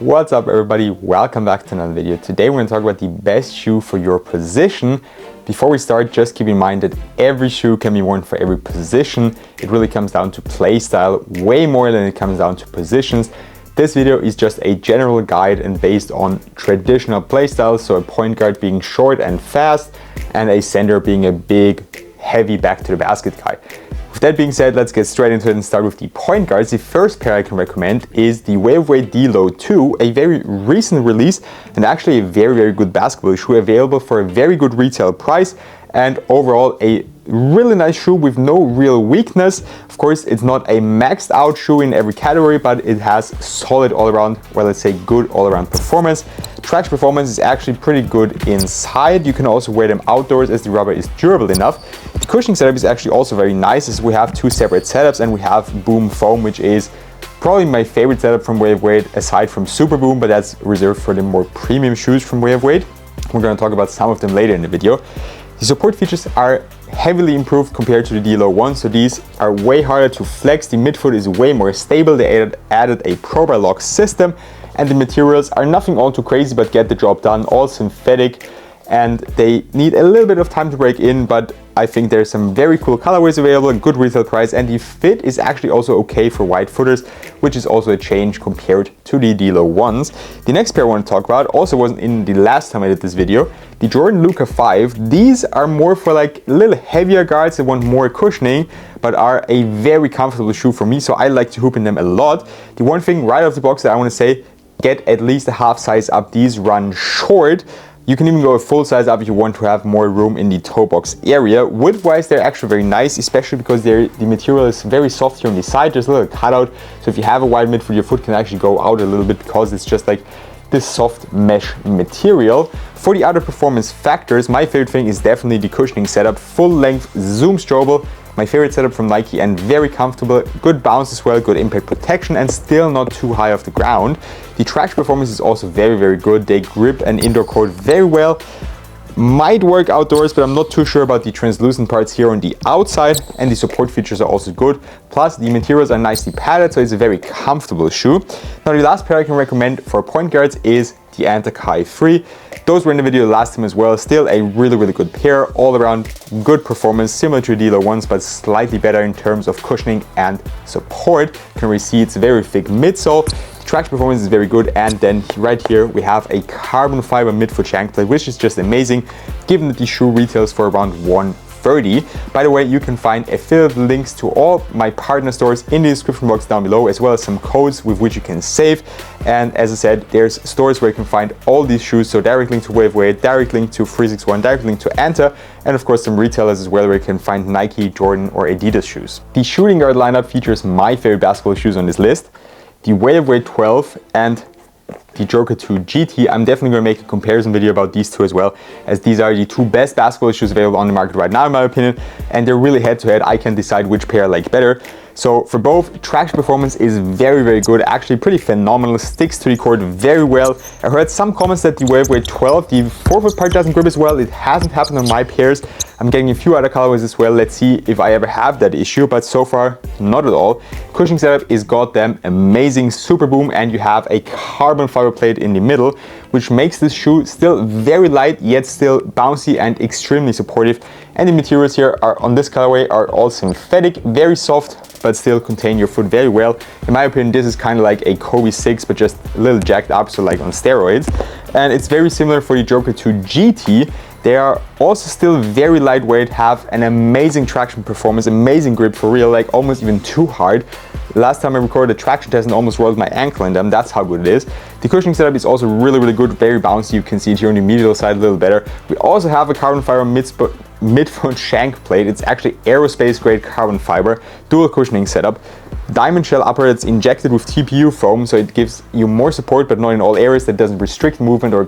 What's up everybody, welcome back to another video. Today we're going to talk about the best shoe for your position. Before we start, just keep in mind that every shoe can be worn for every position. It really comes down to play style way more than it comes down to positions. This video is just a general guide and based on traditional play styles, so a point guard being short and fast and a center being a big, heavy back to the basket guy. With that being said, let's get straight into it and start with the point guards. The first pair I can recommend is the Wörthersee Piraten 2, a very recent release and actually a very good basketball shoe available for a very good retail price and overall a really nice shoe with no real weakness. Of course, it's not a maxed out shoe in every category, but it has solid all around, well, let's say good all around performance. Traction performance is actually pretty good inside. You can also wear them outdoors as the rubber is durable enough. The cushioning setup is actually also very nice, as we have two separate setups and we have Boom Foam, which is probably my favorite setup from Wörthersee aside from Super Boom, but that's reserved for the more premium shoes from Wörthersee. We're going to talk about some of them later in the video. The support features are heavily improved compared to the Delo 1, so these are way harder to flex. The midfoot is way more stable. They added a Pro lock system and the materials are nothing all too crazy but get the job done, all synthetic, and they need a little bit of time to break in, but I think there's some very cool colorways available and good retail price, and the fit is actually also okay for wide footers, which is also a change compared to the Delo 1s. The next pair I want to talk about also wasn't in the last time I did this video. The Jordan Luca 5. These are more for like a little heavier guards that want more cushioning, but are a very comfortable shoe for me, so I like to hoop in them a lot. The one thing right off the box that I want to say, get at least a half size up. These run short. You can even go a full size up if you want to have more room in the toe box area. Width wise, they're actually very nice, especially because the material is very soft here on the side. There's a little cutout, so if you have a wide midfoot, your foot can actually go out a little bit because it's just like this soft mesh material. For the other performance factors, my favorite thing is definitely the cushioning setup. Full length zoom strobel, my favorite setup from Nike, and very comfortable. Good bounce as well, good impact protection, and still not too high off the ground. The traction performance is also very good. They grip an indoor court very well. Might work outdoors, but I'm not too sure about the translucent parts here on the outside, and the support features are also good. Plus the materials are nicely padded, so it's a very comfortable shoe. Now the last pair I can recommend for point guards is the ANTA Kai 3. Those were in the video last time as well. Still a really good pair, all around good performance, similar to the Delo 1s, but slightly better in terms of cushioning and support. You can really see it's very thick midsole. The traction performance is very good, and then right here we have a carbon fiber midfoot shank plate, which is just amazing given that the shoe retails for around $130. By the way, you can find affiliate links to all my partner stores in the description box down below, as well as some codes with which you can save. And as I said, there's stores where you can find all these shoes, so direct link to Wörthersee, direct link to 361, direct link to ANTA, and of course some retailers as well where you can find Nike, Jordan or Adidas shoes. The shooting guard lineup features my favorite basketball shoes on this list, the Wörthersee 12 and the Joker 2 GT. I'm definitely going to make a comparison video about these two as well, as these are the two best basketball shoes available on the market right now in my opinion, and they're really head to head. I can decide which pair I like better. So for both, traction performance is very good, actually pretty phenomenal, sticks to the court very well. I heard some comments that the Wörthersee 12, the forefoot part doesn't grip as well. It hasn't happened on my pairs. I'm getting a few other colorways as well. Let's see if I ever have that issue, but so far not at all. Cushioning setup is goddamn amazing, Super Boom, and you have a carbon fiber plate in the middle, which makes this shoe still very light yet still bouncy and extremely supportive. And the materials here are on this colorway are all synthetic, very soft, but still contain your foot very well. In my opinion, this is kind of like a Kobe 6, but just a little jacked up, so like on steroids. And it's very similar for the Joker 2 GT. They are also still very lightweight, have an amazing traction performance, amazing grip for real, like almost even too hard. Last time I recorded a traction test and almost rolled my ankle in them, that's how good it is. The cushioning setup is also really good, very bouncy. You can see it here on the medial side a little better. We also have a carbon fiber midfoot shank plate. It's actually aerospace grade carbon fiber, dual cushioning setup. Diamond shell upper that's injected with TPU foam, so it gives you more support but not in all areas. That doesn't restrict movement or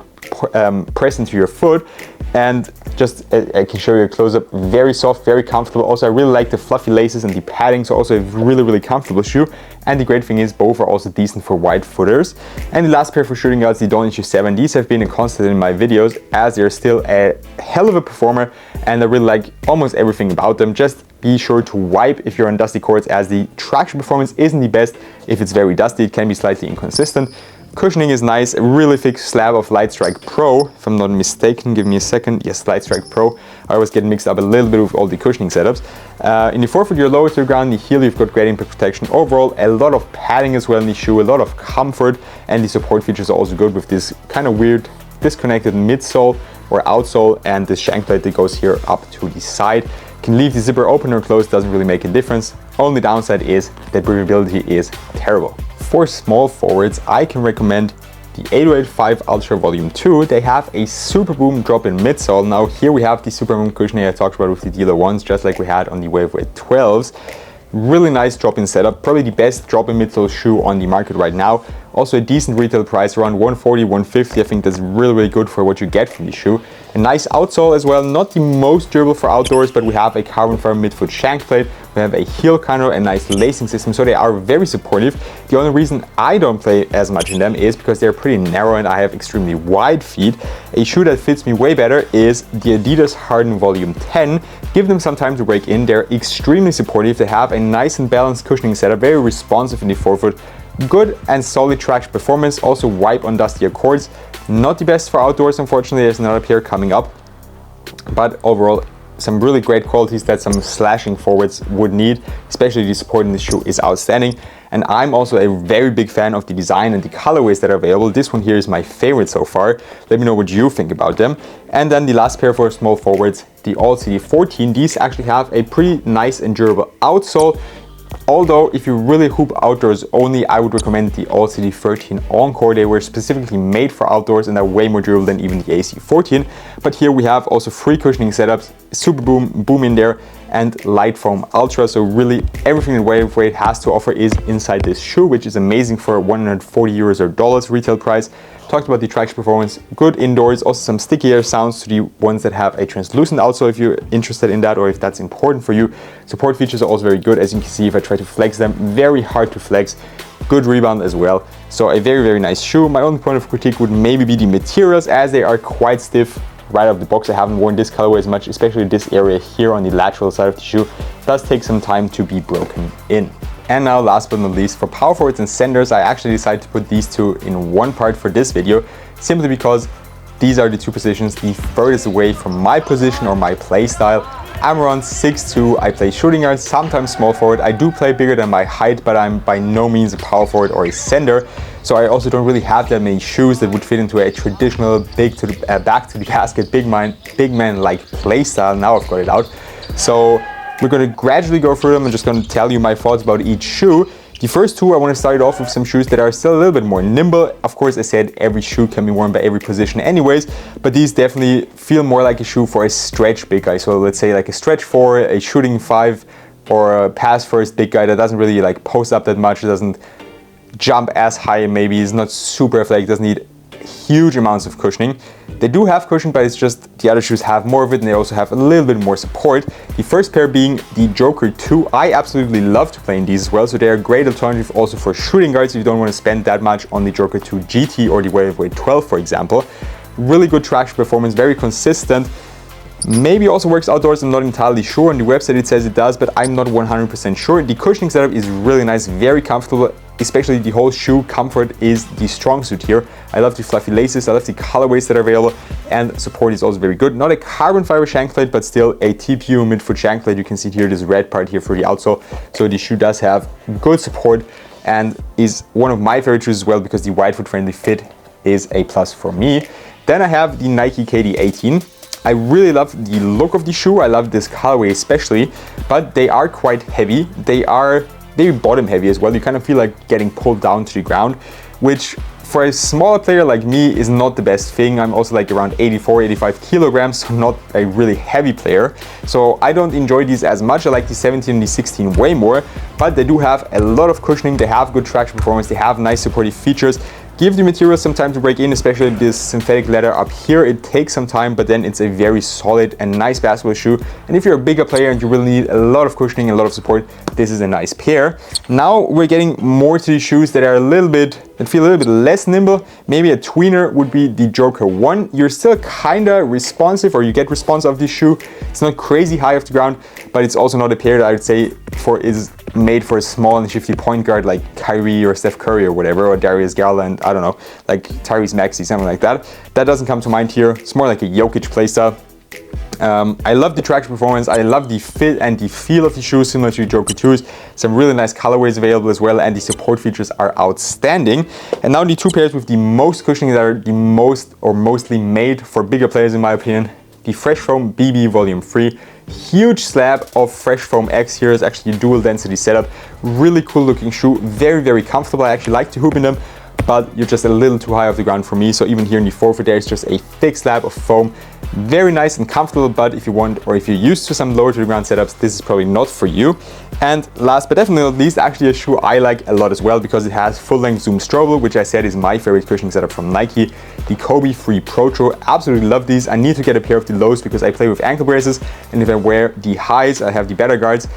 press into your foot. And just I can show you a close-up, very soft, very comfortable. Also I really like the fluffy laces and the padding, so also a really comfortable shoe. And the great thing is both are also decent for wide footers. And the last pair for shooting guards, the Don't Issue 7. These have been a constant in my videos as they're still a hell of a performer, and I really like almost everything about them. Just be sure to wipe if you're on dusty courts, as the traction performance isn't the best. If it's very dusty, it can be slightly inconsistent. Cushioning is nice, a really thick slab of Lightstrike Pro, if I'm not mistaken. Give me a second. Yes, Lightstrike Pro. I always get mixed up a little bit with all the cushioning setups. In the forefoot, you're lower to the ground. The heel, you've got great impact protection. Overall, a lot of padding as well in the shoe, a lot of comfort, and the support features are also good with this kind of weird disconnected midsole or outsole, and this shank plate that goes here up to the side. Can leave the zipper open or closed, doesn't really make a difference. Only downside is that breathability is terrible. For small forwards, I can recommend the 8085 Ultra Volume 2. They have a Super Boom drop-in midsole. Now here we have the Super Boom cushioning I talked about with the Dealer 1s, just like we had on the Waveweight 12s. Really nice drop-in setup, probably the best drop-in midsole shoe on the market right now. Also a decent retail price, around 140, 150. I think that's really good for what you get from the shoe. A nice outsole as well, not the most durable for outdoors, but we have a carbon fiber midfoot shank plate. We have a heel counter, a nice lacing system, so they are very supportive. The only reason I don't play as much in them is because they're pretty narrow and I have extremely wide feet. A shoe that fits me way better is the Adidas Harden Volume 10. Give them some time to break in. They're extremely supportive. They have a nice and balanced cushioning setup, very responsive in the forefoot. Good and solid traction performance, also wipe on dusty accords. Not the best for outdoors, unfortunately. There's another pair coming up, but overall some really great qualities that some slashing forwards would need, especially the support in the shoe is outstanding. And I'm also a very big fan of the design and the colorways that are available. This one here is my favorite so far. Let me know what you think about them. And then the last pair for small forwards, the All CD 14. These actually have a pretty nice and durable outsole. Although if you really hoop outdoors only, I would recommend the All CD 13 Encore. They were specifically made for outdoors and are way more durable than even the AC 14. But here we have also free cushioning setups, Super Boom in there, and Light Foam Ultra. So really everything that Waveweight has to offer is inside this shoe, which is amazing for 140 euros or dollars retail price. Talked about the traction performance, good indoors, also some stickier sounds to the ones that have a translucent outsole if you're interested in that or if that's important for you. Support features are also very good. As you can see, if I try to flex them, very hard to flex. Good rebound as well. So a very nice shoe. My only point of critique would maybe be the materials, as they are quite stiff right out of the box. I haven't worn this colorway as much, especially this area here on the lateral side of the shoe. It does take some time to be broken in. And now last but not least, for power forwards and centers, I actually decided to put these two in one part for this video, simply because these are the two positions the furthest away from my position or my play style. I'm around 6'2", I play shooting guard, sometimes small forward. I do play bigger than my height, but I'm by no means a power forward or a center. So I also don't really have that many shoes that would fit into a traditional back to the basket, big man like play style. Now I've got it out. So we're going to gradually go through them. I'm just going to tell you my thoughts about each shoe. The first two, I want to start off with some shoes that are still a little bit more nimble. Of course, I said every shoe can be worn by every position anyways, but these definitely feel more like a shoe for a stretch big guy. So let's say like a stretch 4, a shooting 5, or a pass first big guy that doesn't really like post up that much, doesn't jump as high, maybe is not super athletic, doesn't need huge amounts of cushioning. They do have cushion, but it's just the other shoes have more of it and they also have a little bit more support. The first pair being the Joker 2. I absolutely love to play in these as well, so they're a great alternative also for shooting guards if you don't want to spend that much on the Joker 2 GT or the Waveweight 12, for example. Really good traction performance, very consistent. Maybe also works outdoors, I'm not entirely sure. On the website it says it does, but I'm not 100% sure. The cushioning setup is really nice, very comfortable, especially the whole shoe comfort is the strong suit here. I love the fluffy laces, I love the colorways that are available, and support is also very good. Not a carbon fiber shank plate, but still a TPU midfoot shank plate. You can see here this red part here for the outsole. So the shoe does have good support and is one of my favorite shoes as well because the wide foot friendly fit is a plus for me. Then I have the Nike KD 18. I really love the look of the shoe. I love this colorway especially, but they are quite heavy. They're bottom heavy as well. You kind of feel like getting pulled down to the ground, which for a smaller player like me is not the best thing. I'm also like around 84, 85 kilograms, so not a really heavy player. So I don't enjoy these as much. I like the 17 and the 16 way more, but they do have a lot of cushioning. They have good traction performance. They have nice supportive features. Give the material some time to break in, especially this synthetic leather up here. It takes some time, but then it's a very solid and nice basketball shoe. And if you're a bigger player and you really need a lot of cushioning, a lot of support, this is a nice pair. Now we're getting more to the shoes that feel a little bit less nimble. Maybe a tweener would be the Joker 1. You're still kinda responsive, or you get response of this shoe. It's not crazy high off the ground, but it's also not a pair that I would say is made for a small and shifty point guard like Kyrie or Steph Curry or whatever, or Darius Garland, I don't know, like Tyrese Maxey, something like that. That doesn't come to mind here. It's more like a Jokic playstyle. I love the traction performance, I love the fit and the feel of the shoes, similar to Joker 2s. Some really nice colorways available as well, and the support features are outstanding. And now the two pairs with the most cushioning that are the most or mostly made for bigger players in my opinion. The Fresh Foam BB Volume 3. Huge slab of Fresh Foam X here. Is actually a dual density setup. Really cool looking shoe, very, very comfortable. I actually like to hoop in them, but you're just a little too high off the ground for me. So even here in the forefoot there is just a thick slab of foam. Very nice and comfortable, but if you want, or if you're used to some lower to the ground setups, this is probably not for you. And last but definitely not least, actually a shoe I like a lot as well, because it has full length Zoom Strobel, which I said is my favorite cushioning setup from Nike. The Kobe Free Protro, absolutely love these. I need to get a pair of the lows because I play with ankle braces, and if I wear the highs, I have the better guards.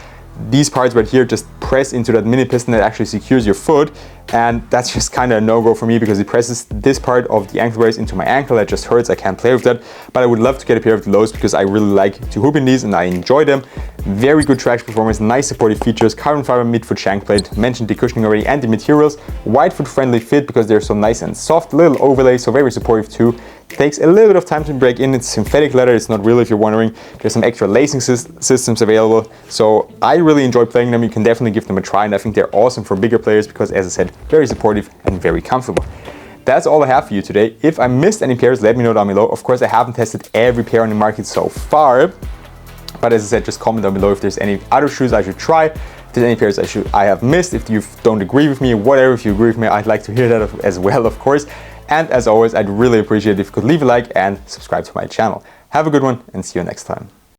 These parts right here just press into that mini piston that actually secures your foot, and that's just kind of a no-go for me because it presses this part of the ankle brace into my ankle. That just hurts. I can't play with that, but I would love to get a pair of the lows because I really like to hoop in these and I enjoy them. Very good traction performance, nice supportive features, carbon fiber midfoot shank plate, mentioned the cushioning already, and the materials. Wide foot friendly fit because they're so nice and soft, little overlay, so very supportive too. Takes a little bit of time to break in. It's synthetic leather, it's not real if you're wondering. There's some extra lacing systems available, so I really enjoy playing them. You can definitely give them a try, and I think they're awesome for bigger players because, as I said, very supportive and very comfortable. That's all I have for you today. If I missed any pairs, let me know down below. Of course, I haven't tested every pair on the market so far, but as I said, just comment down below if there's any other shoes I should try, if there's any pairs I have missed, if you don't agree with me, whatever. If you agree with me, I'd like to hear that as well, of course. And as always, I'd really appreciate it if you could leave a like and subscribe to my channel. Have a good one and see you next time.